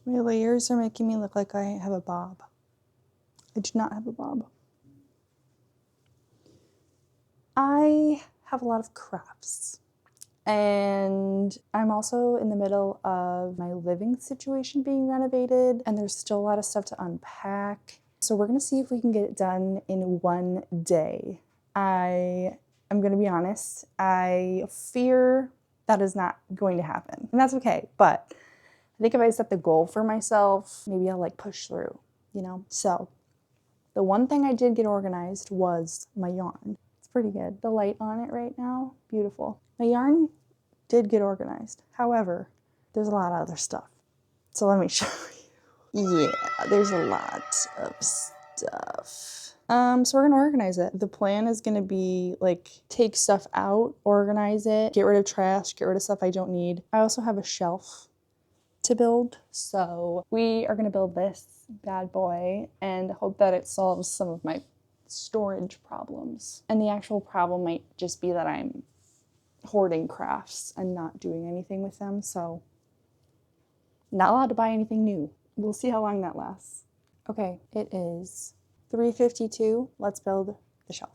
My layers are making me look like I have a bob. I do not have a bob. I have a lot of crafts. And I'm also in the middle of my living situation being renovated, and there's still a lot of stuff to unpack. So we're gonna see if we can get it done in one day. I'm gonna be honest, I fear that is not going to happen, and that's okay. But I think if I set the goal for myself, maybe I'll like push through, you know? So the one thing I did get organized was my yarn. It's pretty good. The light on it right now, beautiful. My yarn did get organized. However, there's a lot of other stuff. So let me show you. Yeah, there's a lot of stuff. So we're gonna organize it. The plan is gonna be like take stuff out, organize it, get rid of trash, get rid of stuff I don't need. I also have a shelf to build. So we are gonna build this bad boy and hope that it solves some of my storage problems. And the actual problem might just be that I'm hoarding crafts and not doing anything with them, so not allowed to buy anything new. We'll see how long that lasts. Okay, it is 3:52. Let's build the shelf.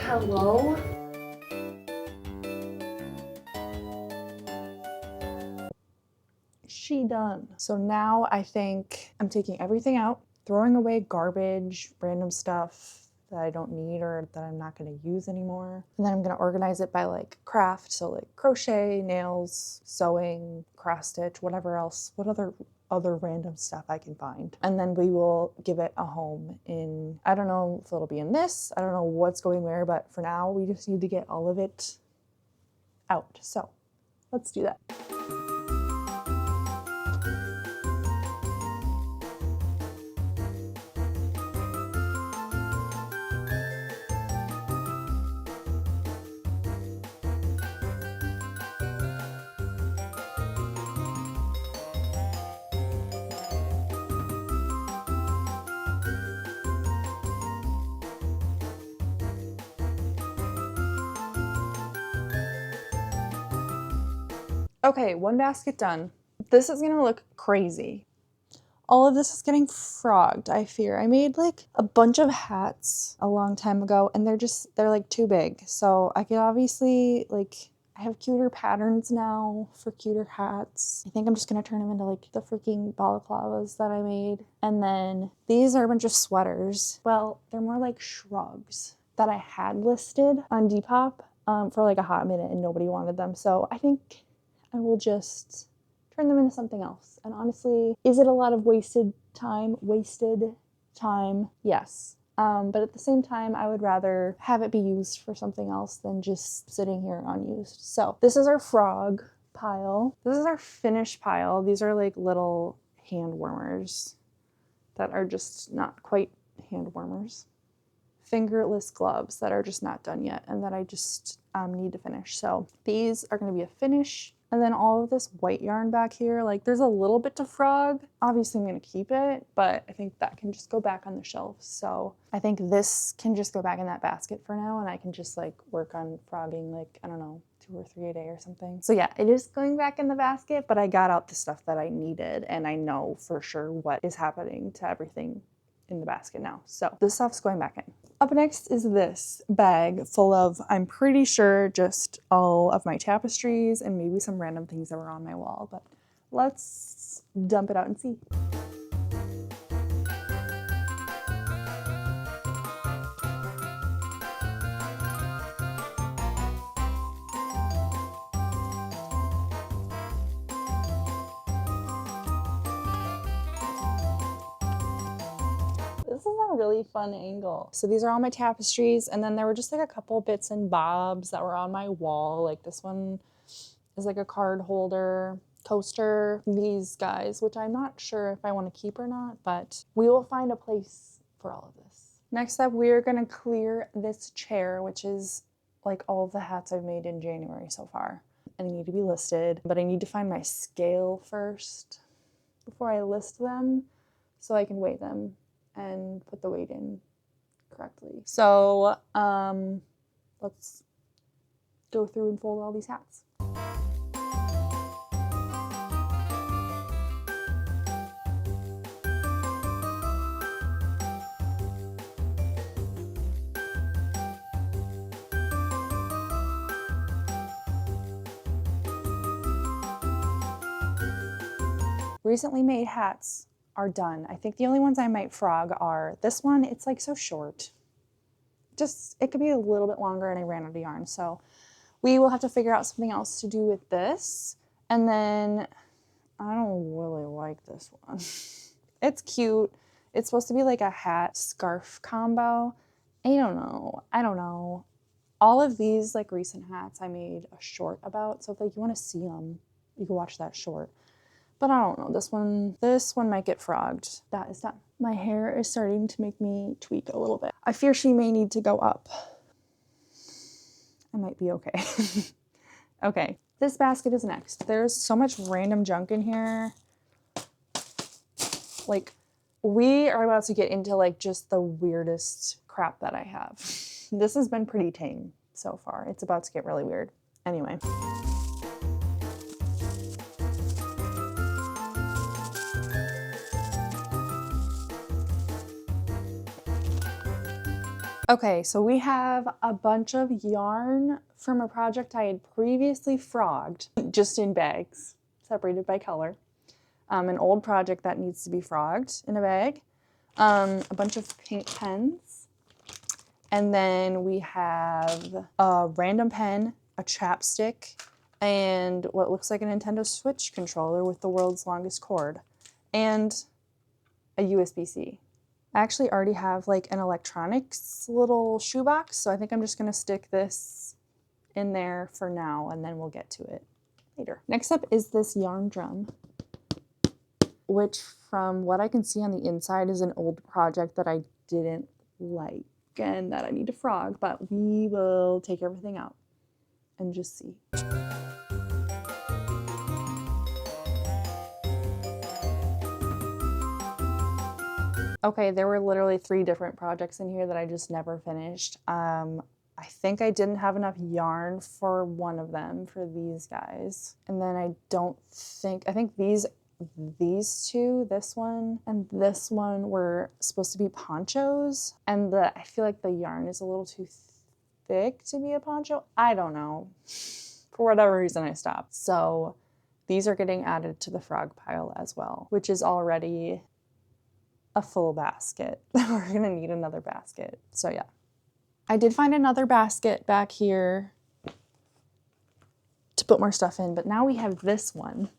Hello? She done. So now I think I'm taking everything out, throwing away garbage, random stuff that I don't need or that I'm not gonna use anymore. And then I'm gonna organize it by like craft, so like crochet, nails, sewing, cross stitch, whatever else, what other random stuff I can find. And then we will give it a home in, I don't know if it'll be in this, I don't know what's going where, but for now we just need to get all of it out. So let's do that. Okay, one basket done. This is gonna look crazy. All of this is getting frogged, I fear. I made like a bunch of hats a long time ago and they're like too big. So I could obviously I have cuter patterns now for cuter hats. I think I'm just gonna turn them into like the freaking balaclavas that I made. And then these are a bunch of sweaters. Well, they're more like shrugs that I had listed on Depop for like a hot minute and nobody wanted them. So I think I will just turn them into something else. And honestly, is it a lot of wasted time? Wasted time, yes. But at the same time, I would rather have it be used for something else than just sitting here unused. So this is our frog pile. This is our finished pile. These are like little hand warmers that are just not quite hand warmers. Fingerless gloves that are just not done yet and that I just need to finish. So these are gonna be a finish. And then all of this white yarn back here, like there's a little bit to frog. Obviously I'm gonna keep it, but I think that can just go back on the shelf. So I think this can just go back in that basket for now and I can just like work on frogging like, I don't know, 2 or 3 a day or something. So yeah, it is going back in the basket, but I got out the stuff that I needed and I know for sure what is happening to everything in the basket now. So this stuff's going back in. Up next is this bag full of, I'm pretty sure, just all of my tapestries and maybe some random things that were on my wall, but let's dump it out and see. This is a really fun angle. So these are all my tapestries, and then there were just like a couple bits and bobs that were on my wall. Like this one is like a card holder, coaster, these guys, which I'm not sure if I want to keep or not, but we will find a place for all of this. Next up, we're gonna clear this chair, which is like all of the hats I've made in January so far. And they need to be listed, but I need to find my scale first before I list them so I can weigh them and put the weight in correctly. So let's go through and fold all these hats. Recently made hats are done. I think the only ones I might frog are this one. It's like so short. Just, it could be a little bit longer and I ran out of yarn. So we will have to figure out something else to do with this. And then I don't really like this one. It's cute. It's supposed to be like a hat scarf combo. I don't know. All of these like recent hats I made a short about. So if like you want to see them, you can watch that short. But I don't know, this one might get frogged. That is done. My hair is starting to make me tweak a little bit. I fear she may need to go up. I might be okay. Okay, this basket is next. There's so much random junk in here. Like, we are about to get into like just the weirdest crap that I have. This has been pretty tame so far. It's about to get really weird. Anyway. Okay, so we have a bunch of yarn from a project I had previously frogged, just in bags, separated by color. An old project that needs to be frogged in a bag. A bunch of pink pens. And then we have a random pen, a chapstick, and what looks like a Nintendo Switch controller with the world's longest cord, and a USB-C. I actually already have like an electronics little shoebox, so I think I'm just gonna stick this in there for now and then we'll get to it later. Next up is this yarn drum, which from what I can see on the inside is an old project that I didn't like and that I need to frog, but we will take everything out and just see. Okay, there were literally 3 different projects in here that I just never finished. I think I didn't have enough yarn for one of them, for these guys. And then I think these 2, this one and this one, were supposed to be ponchos. And I feel like the yarn is a little too thick to be a poncho. I don't know. For whatever reason, I stopped. So these are getting added to the frog pile as well, which is already a full basket. We're gonna need another basket. So yeah. I did find another basket back here to put more stuff in, but now we have this one.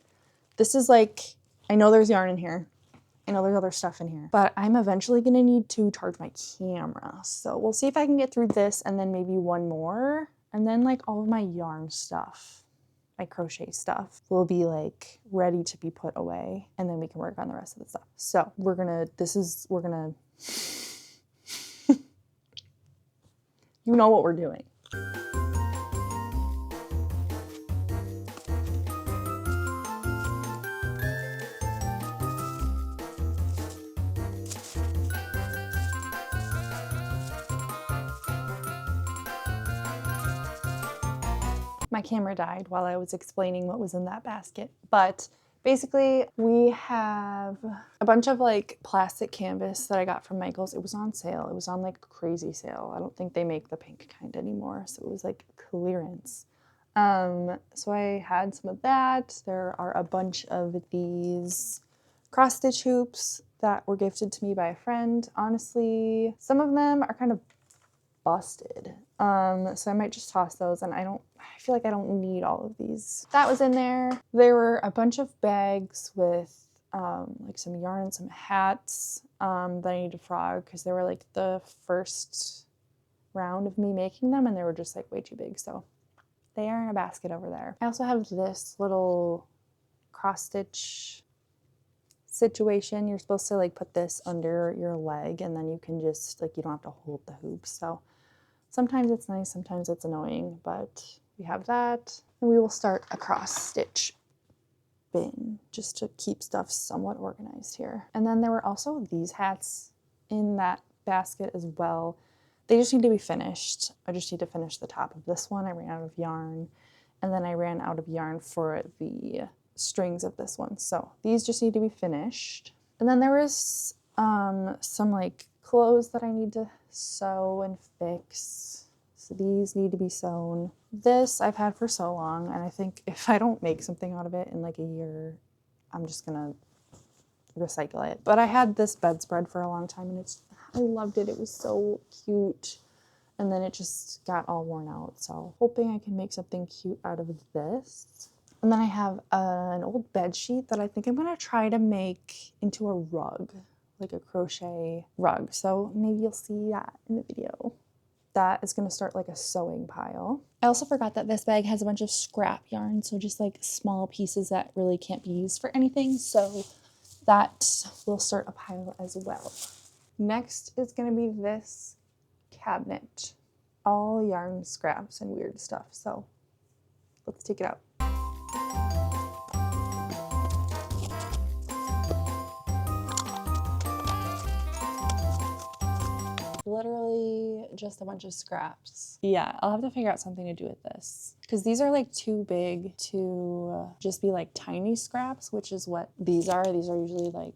This is like, I know there's yarn in here. I know there's other stuff in here, but I'm eventually gonna need to charge my camera. So we'll see if I can get through this and then maybe one more. And then like all of my yarn stuff, my crochet stuff, will be like ready to be put away. And then we can work on the rest of the stuff. So we're gonna, you know what we're doing. My camera died while I was explaining what was in that basket, but basically we have a bunch of like plastic canvas that I got from Michael's. It was on sale. It was on like a crazy sale. I don't think they make the pink kind anymore, so it was like clearance. So I had some of that. There are a bunch of these cross stitch hoops that were gifted to me by a friend. Honestly, some of them are kind of busted. So I might just toss those, and I feel like I don't need all of these. That was in there. There were a bunch of bags with like some yarn and some hats that I need to frog because they were like the first round of me making them and they were just like way too big. So they are in a basket over there. I also have this little cross stitch situation. You're supposed to like put this under your leg and then you can just like, you don't have to hold the hoops. So sometimes it's nice, sometimes it's annoying, but we have that. And we will start a cross stitch bin just to keep stuff somewhat organized here. And then there were also these hats in that basket as well. They just need to be finished. I just need to finish the top of this one. I ran out of yarn, and then I ran out of yarn for the strings of this one. So these just need to be finished. And then there was some like clothes that I need to sew and fix. So these need to be sewn. This I've had for so long, and I think if I don't make something out of it in like a year, I'm just gonna recycle it. But I had this bedspread for a long time and I loved it. It was so cute. And then it just got all worn out. So hoping I can make something cute out of this. And then I have an old bed sheet that I think I'm gonna try to make into a rug, like a crochet rug. So maybe you'll see that in the video. That is gonna start like a sewing pile. I also forgot that this bag has a bunch of scrap yarn, so just like small pieces that really can't be used for anything. So that will start a pile as well. Next is gonna be this cabinet. All yarn scraps and weird stuff. So let's take it out. Literally just a bunch of scraps. Yeah, I'll have to figure out something to do with this because these are like too big to just be like tiny scraps, which is what these are. These are usually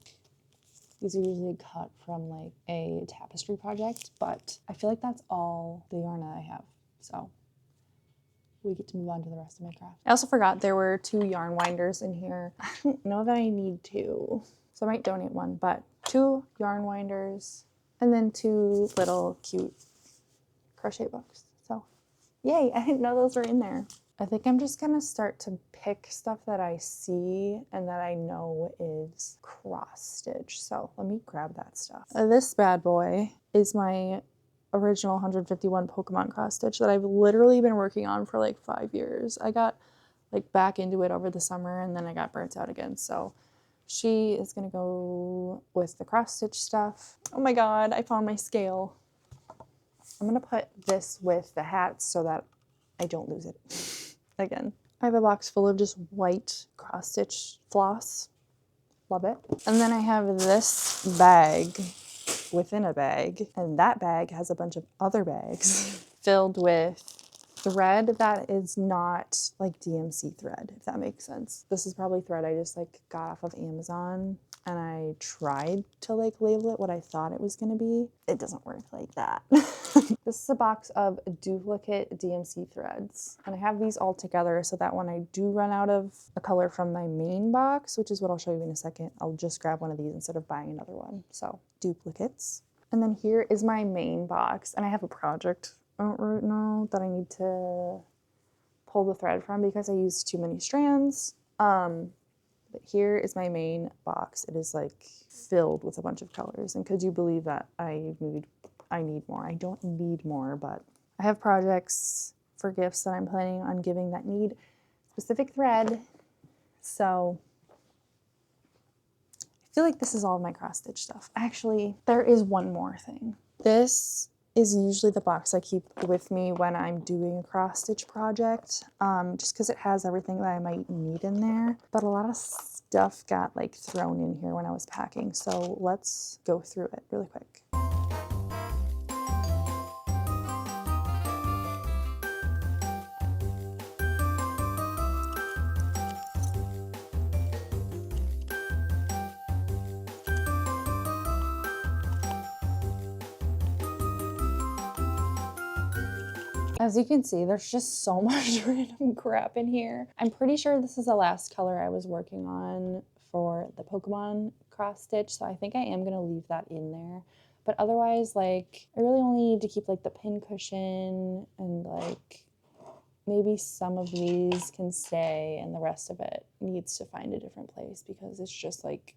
cut from like a tapestry project, but I feel like that's all the yarn that I have. So we get to move on to the rest of my craft. I also forgot there were 2 yarn winders in here. I don't know that I need 2, so I might donate one, but 2 yarn winders and then 2 little cute crochet books. So yay, I didn't know those were in there. I think I'm just gonna start to pick stuff that I see and that I know is cross stitch. So let me grab that stuff. This bad boy is my original 151 Pokemon cross stitch that I've literally been working on for like 5 years. I got like back into it over the summer and then I got burnt out again. So she is gonna go with the cross stitch stuff. Oh my God, I found my scale. I'm gonna put this with the hats so that I don't lose it again. I have a box full of just white cross stitch floss. Love it. And then I have this bag within a bag, and that bag has a bunch of other bags filled with thread that is not like DMC thread, if that makes sense. This is probably thread I just like got off of Amazon and I tried to like label it what I thought it was gonna be. It doesn't work like that. This is a box of duplicate DMC threads, and I have these all together so that when I do run out of a color from my main box, which is what I'll show you in a second, I'll just grab one of these instead of buying another one. So duplicates. And then here is my main box, and I have a project right now that I need to pull the thread from because I used too many strands. But here is my main box. It is like filled with a bunch of colors. And could you believe that I need more? I don't need more, but I have projects for gifts that I'm planning on giving that need specific thread. So I feel like this is all of my cross stitch stuff. Actually, there is one more thing. This is usually the box I keep with me when I'm doing a cross stitch project, just because it has everything that I might need in there. But a lot of stuff got like thrown in here when I was packing. So let's go through it really quick. As you can see, there's just so much random crap in here. I'm pretty sure this is the last color I was working on for the Pokemon cross stitch, so I think I am gonna leave that in there. But otherwise, like, I really only need to keep like the pin cushion and like maybe some of these can stay and the rest of it needs to find a different place because it's just like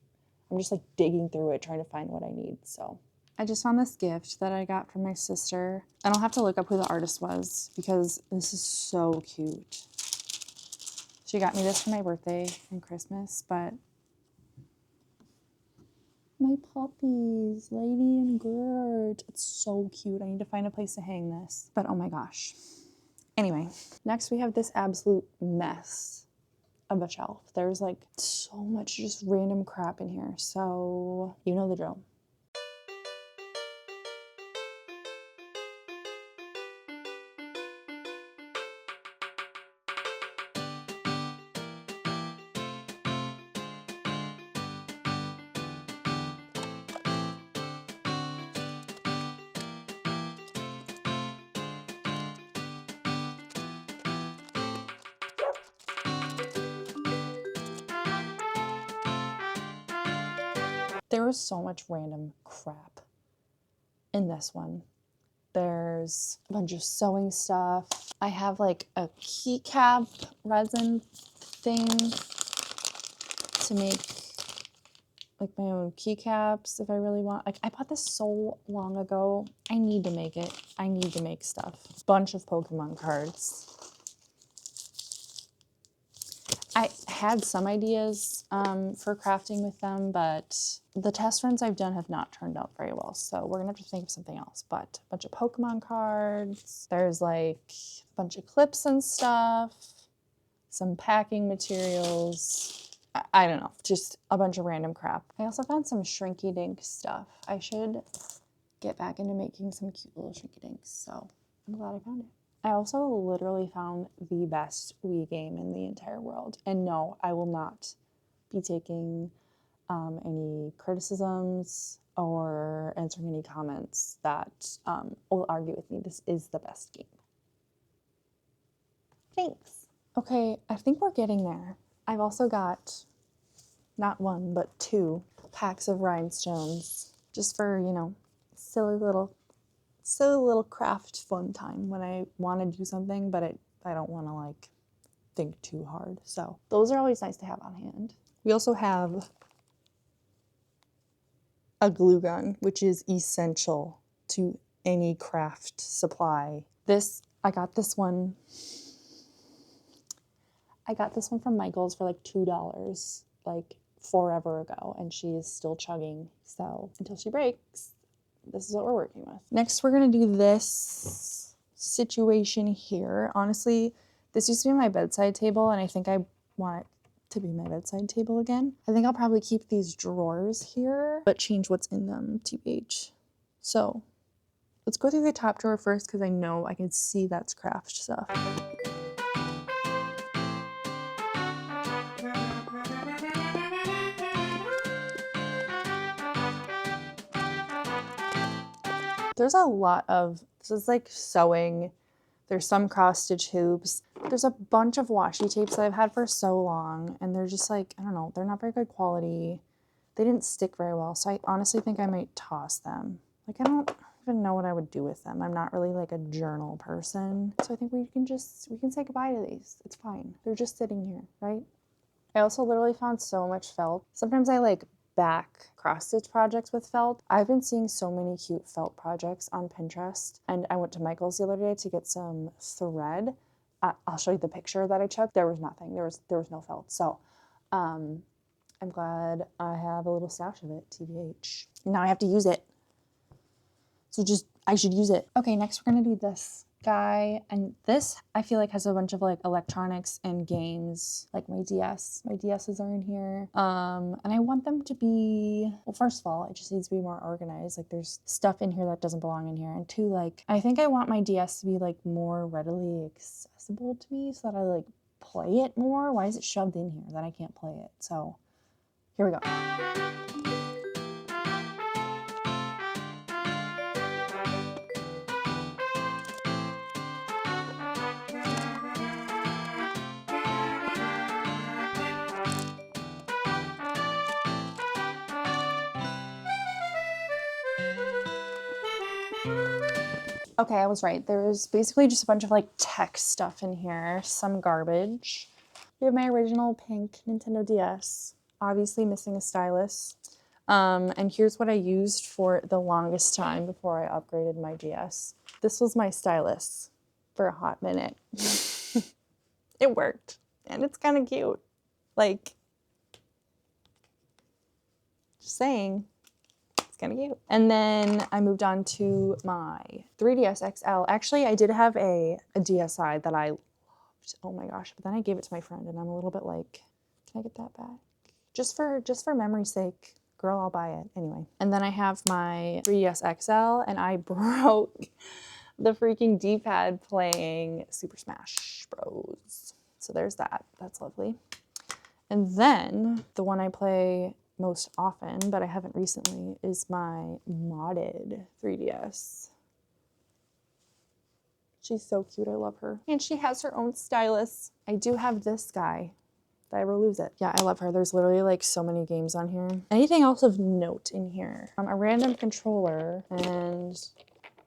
I'm just like digging through it trying to find what I need. So I just found this gift that I got from my sister. I don't have to look up who the artist was because this is so cute. She got me this for my birthday and Christmas, but my puppies, Lady and Gert. It's so cute. I need to find a place to hang this. But oh my gosh. Anyway, next we have this absolute mess of a shelf. There's like so much just random crap in here. So you know the drill. There was so much random crap in this one. There's a bunch of sewing stuff. I have like a keycap resin thing to make like my own keycaps if I really want. Like I bought this so long ago. I need to make it. I need to make stuff. Bunch of Pokemon cards. I had some ideas for crafting with them, but the test runs I've done have not turned out very well. So we're gonna have to think of something else. But a bunch of Pokemon cards. There's like a bunch of clips and stuff. Some packing materials. I don't know, just a bunch of random crap. I also found some shrinky dink stuff. I should get back into making some cute little shrinky dinks. So I'm glad I found it. I also literally found the best Wii game in the entire world. And no, I will not be taking any criticisms or answering any comments that will argue with me. This is the best game. Thanks. Okay, I think we're getting there. I've also got not one, but 2 packs of rhinestones just for, you know, silly little craft fun time when I want to do something, but I don't want to like think too hard. So those are always nice to have on hand. We also have a glue gun, which is essential to any craft supply. I got this one from Michael's for like $2 like forever ago, and she is still chugging. So until she breaks, this is what we're working with. Next, we're gonna do this situation here. Honestly, this used to be my bedside table, and I think I want it to be my bedside table again. I think I'll probably keep these drawers here, but change what's in them, TBH. So let's go through the top drawer first, because I know I can see that's craft stuff. There's a lot of, this is like sewing. There's some cross stitch hoops. There's a bunch of washi tapes that I've had for so long, and they're just like, I don't know, they're not very good quality. They didn't stick very well, so I honestly think I might toss them. Like, I don't even know what I would do with them. I'm not really like a journal person. So I think we can say goodbye to these. It's fine. They're just sitting here, right? I also literally found so much felt. Sometimes I like back cross-stitch projects with felt. I've been seeing so many cute felt projects on Pinterest, and I went to Michael's the other day to get some thread. I'll show you the picture that I took. There was nothing. There was no felt. So I'm glad I have a little stash of it, TBH. Now I have to use it. So I should use it. Okay, next we're gonna do this guy, and this I feel like has a bunch of like electronics and games, like my DS. My DSs are in here, and I want them to be, well, first of all, it just needs to be more organized. Like there's stuff in here that doesn't belong in here, and 2, like I think I want my DS to be like more readily accessible to me so that I like play it more. Why is it shoved in here that I can't play it? So here we go. Okay, I was right. There's basically just a bunch of like tech stuff in here, some garbage. We have my original pink Nintendo DS, obviously missing a stylus. And here's what I used for the longest time before I upgraded my GS. This was my stylus for a hot minute. It worked, and it's kind of cute. Like, just saying, it's kind of cute. And then I moved on to my 3DS XL. Actually, I did have a DSi that I loved. Oh my gosh, but then I gave it to my friend, and I'm a little bit like, can I get that back? Just for memory's sake. Girl, I'll buy it. Anyway. And then I have my 3DS XL, and I broke the freaking D-pad playing Super Smash Bros. So there's that. That's lovely. And then the one I play most often, but I haven't recently, is my modded 3DS. She's so cute. I love her. And she has her own stylus. I do have this guy. If I ever lose it. Yeah, I love her. There's literally like so many games on here. Anything else of note in here? A random controller and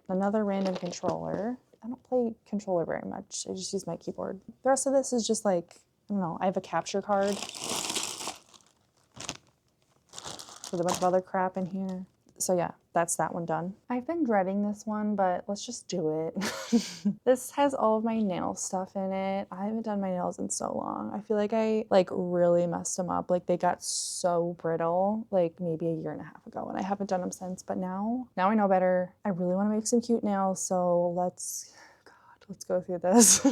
another random controller. I don't play controller very much. I just use my keyboard. The rest of this is just like, I don't know, I have a capture card with a bunch of other crap in here. So yeah, that's that one done. I've been dreading this one, but let's just do it. This has all of my nail stuff in it. I haven't done my nails in so long. I feel like I really messed them up. Like they got so brittle like maybe a year and a half ago, and I haven't done them since, but now I know better. I really want to make some cute nails, so let's go through this.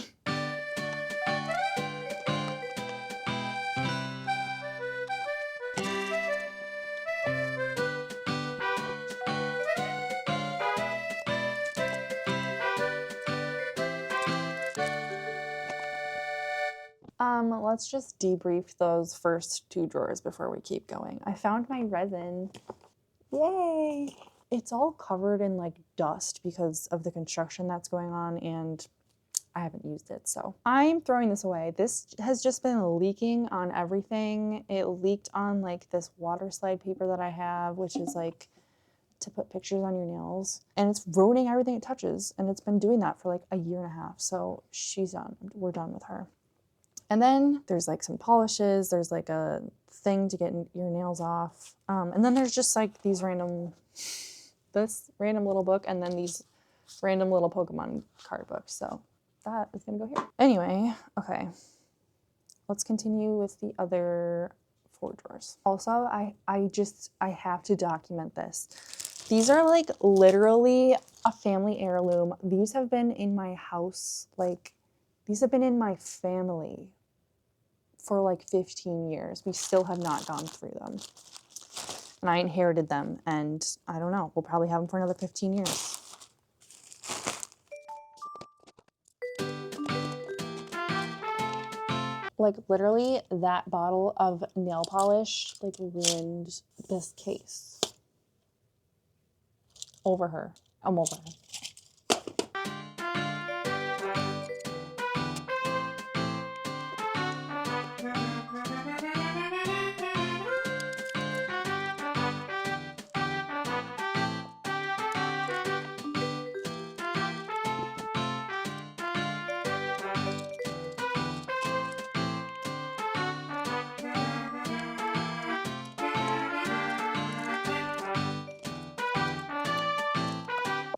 Let's just debrief those first two drawers before we keep going. I found my resin. Yay! It's all covered in like dust because of the construction that's going on, and I haven't used it, so I'm throwing this away. This has just been leaking on everything. It leaked on like this water slide paper that I have, which is like to put pictures on your nails, and it's ruining everything it touches, and it's been doing that for like a year and a half, so she's done. We're done with her. And then there's like some polishes, there's like a thing to get your nails off, and then there's just like these this random little book, and then these random little Pokemon card books, so that is gonna go here. Anyway, okay, let's continue with the other 4 drawers. Also, I have to document this. These are like literally a family heirloom. These have been in my house, like these have been in my family for like 15 years. We still have not gone through them. And I inherited them, and I don't know, we'll probably have them for another 15 years. Like literally that bottle of nail polish like ruined this case. Over her. I'm over her.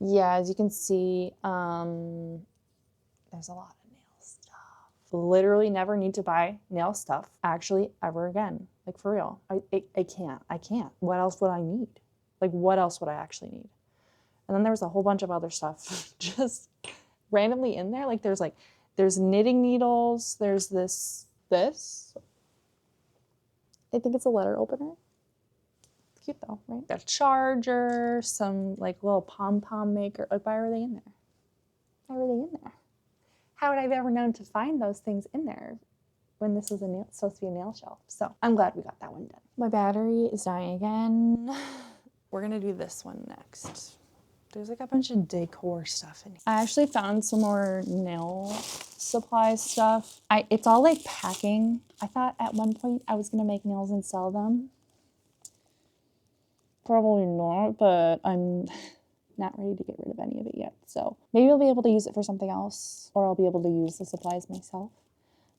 Yeah, as you can see, there's a lot of nail stuff. Literally never need to buy nail stuff, actually, ever again. Like, for real. I can't. What else would I need? Like, what else would I actually need? And then there was a whole bunch of other stuff just randomly in there. Like, there's knitting needles. There's this. I think it's a letter opener. Cute though, right? A charger, some like little pom-pom maker. Like, why are they in there? Why were they in there? How would I have ever known to find those things in there when this was supposed to be a nail shelf? So I'm glad we got that one done. My battery is dying again. We're gonna do this one next. There's like a bunch of decor stuff in here. I actually found some more nail supply stuff. It's all like packing. I thought at one point I was gonna make nails and sell them. Probably not, but I'm not ready to get rid of any of it yet. So maybe I'll be able to use it for something else, or I'll be able to use the supplies myself.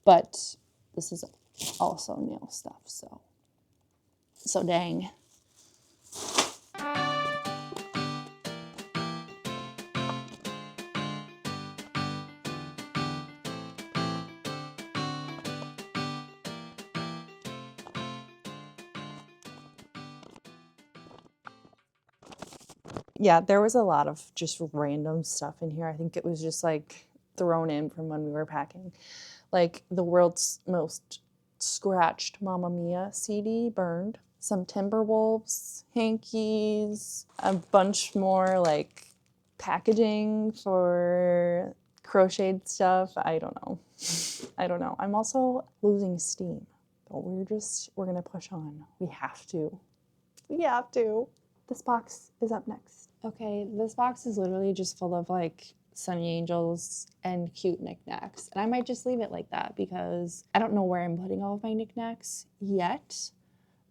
But this is also nail stuff, so dang. Yeah, there was a lot of just random stuff in here. I think it was just like thrown in from when we were packing. Like the world's most scratched Mamma Mia CD burned, some Timberwolves hankies, a bunch more like packaging for crocheted stuff. I don't know. I don't know. I'm also losing steam, but we're gonna push on. We have to. We have to. This box is up next. Okay, this box is literally just full of like Sunny Angels and cute knickknacks. And I might just leave it like that because I don't know where I'm putting all of my knickknacks yet.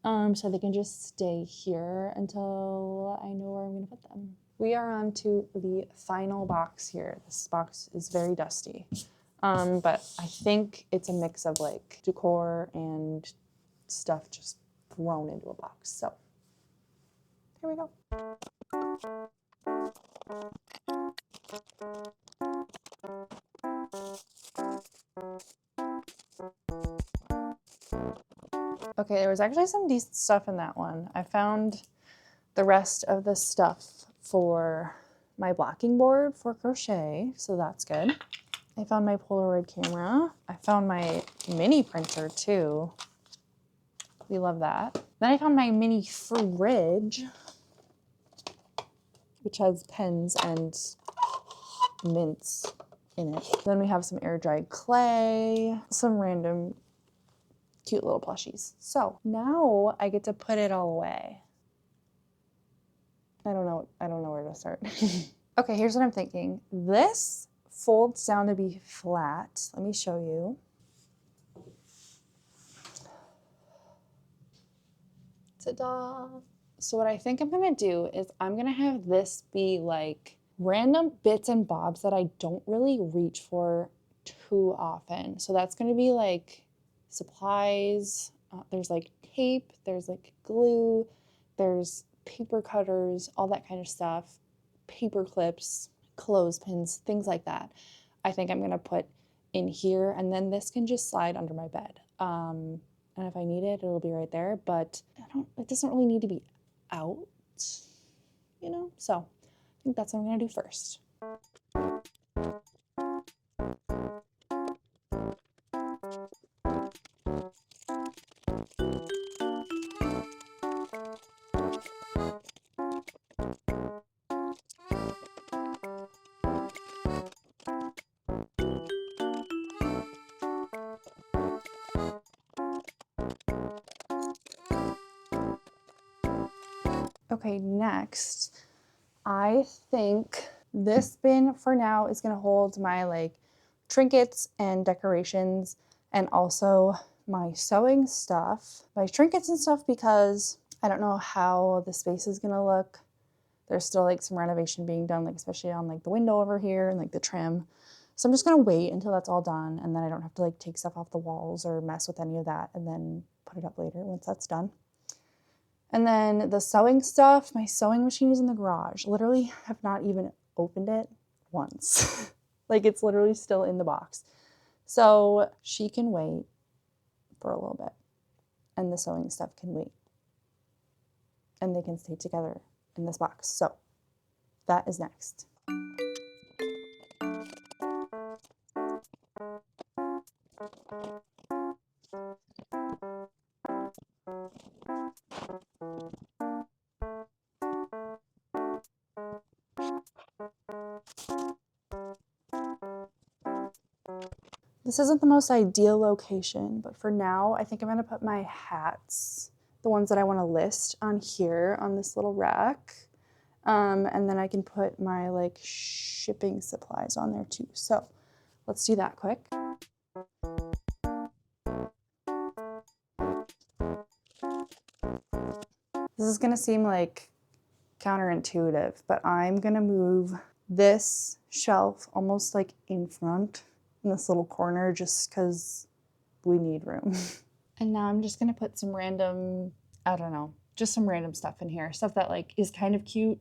So they can just stay here until I know where I'm gonna put them. We are on to the final box here. This box is very dusty. But I think it's a mix of like decor and stuff just thrown into a box. So here we go. Okay, there was actually some decent stuff in that one. I found the rest of the stuff for my blocking board for crochet, so that's good. I found my Polaroid camera. I found my mini printer too. We love that. Then I found my mini fridge, which has pens and mints in it. Then we have some air dried clay, some random cute little plushies. So now I get to put it all away. I don't know where to start. Okay, here's what I'm thinking. This folds down to be flat. Let me show you. Ta-da! So what I think I'm gonna do is I'm gonna have this be like random bits and bobs that I don't really reach for too often. So that's gonna be like supplies. There's like tape, there's like glue, there's paper cutters, all that kind of stuff, paper clips, clothespins, things like that. I think I'm gonna put in here, and then this can just slide under my bed. And if I need it, it'll be right there, but it doesn't really need to be out, you know? So I think that's what I'm gonna do first. Okay, next, I think this bin for now is gonna hold my like trinkets and decorations and also my sewing stuff. My trinkets and stuff because I don't know how the space is gonna look. There's still like some renovation being done, like especially on like the window over here and like the trim. So I'm just gonna wait until that's all done and then I don't have to like take stuff off the walls or mess with any of that and then put it up later once that's done. And then the sewing stuff, my sewing machine is in the garage. Literally have not even opened it once. Like it's literally still in the box. So she can wait for a little bit and the sewing stuff can wait. And they can stay together in this box. So that is next. This isn't the most ideal location, but for now, I think I'm gonna put my hats, the ones that I wanna list, on here on this little rack. And then I can put my like shipping supplies on there too. So let's do that quick. This is gonna seem like counterintuitive, but I'm gonna move this shelf almost like in front in this little corner just because we need room. And now I'm just gonna put some random, I don't know, just some random stuff in here. Stuff that like is kind of cute,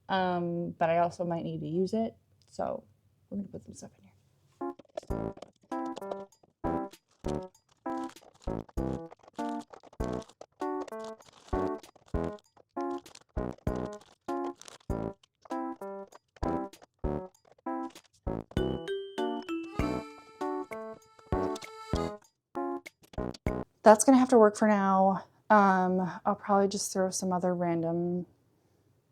but I also might need to use it. So we're gonna put some stuff in here. that's gonna have to work for now. I'll probably just throw some other random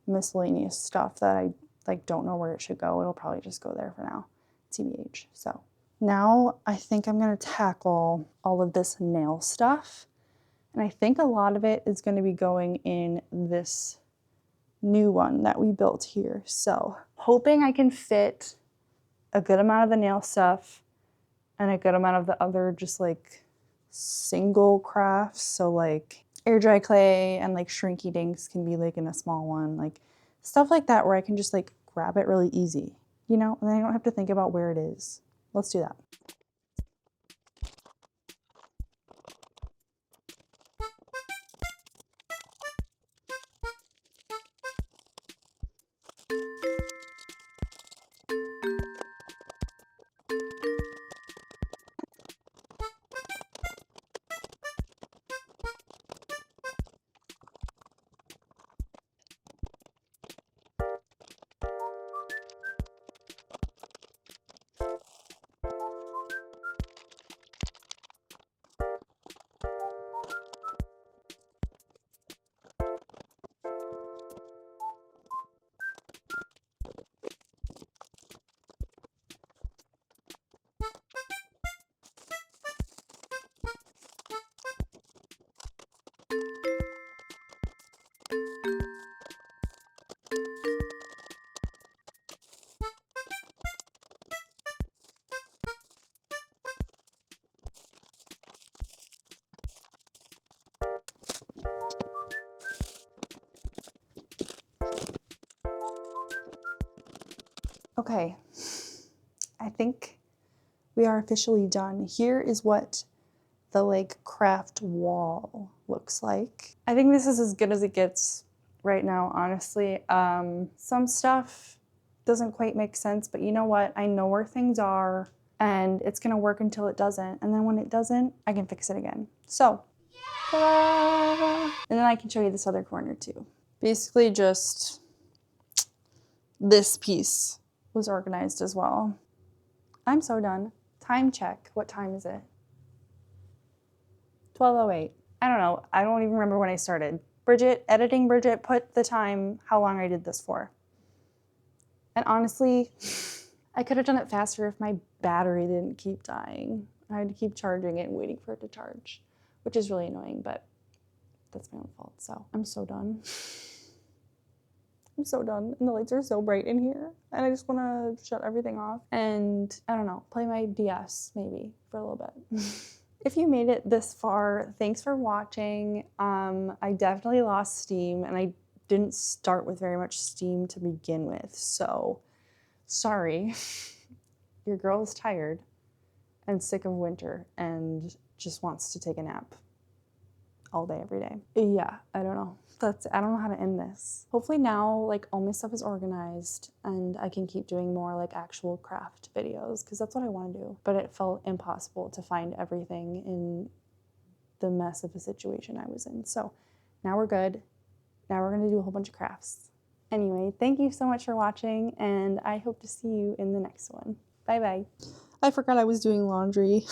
miscellaneous stuff that I like don't know where it should go. It'll probably just go there for now, TBH. So now I think I'm gonna tackle all of this nail stuff. And I think a lot of it is gonna be going in this new one that we built here. So hoping I can fit a good amount of the nail stuff and a good amount of the other just like single crafts. So like air dry clay and like shrinky dinks can be like in a small one, like stuff like that where I can just like grab it really easy, you know, and then I don't have to think about where it is. Let's do that. Okay, I think we are officially done. Here is what the like craft wall looks like. I think this is as good as it gets right now, honestly. Some stuff doesn't quite make sense, but you know what? I know where things are and it's gonna work until it doesn't. And then when it doesn't, I can fix it again. So, ta-da! And then I can show you this other corner too. Basically just this piece was organized as well. I'm so done. Time check. What time is it? 12:08. I don't know. I don't even remember when I started. Bridget, editing Bridget, put the time, how long I did this for. And honestly, I could have done it faster if my battery didn't keep dying. I had to keep charging it and waiting for it to charge, which is really annoying, but that's my own fault. So I'm so done. I'm so done. And the lights are so bright in here. And I just want to shut everything off and, I don't know, play my DS maybe for a little bit. If you made it this far, thanks for watching. I definitely lost steam and I didn't start with very much steam to begin with. So sorry. Your girl is tired and sick of winter and just wants to take a nap all day, every day. Yeah, I don't know. I don't know how to end this. Hopefully now, like, all my stuff is organized and I can keep doing more like actual craft videos because that's what I want to do. But it felt impossible to find everything in the mess of a situation I was in. So now we're good. Now we're gonna do a whole bunch of crafts. Anyway, thank you so much for watching and I hope to see you in the next one. Bye-bye. I forgot I was doing laundry.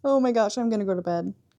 Oh my gosh, I'm gonna go to bed.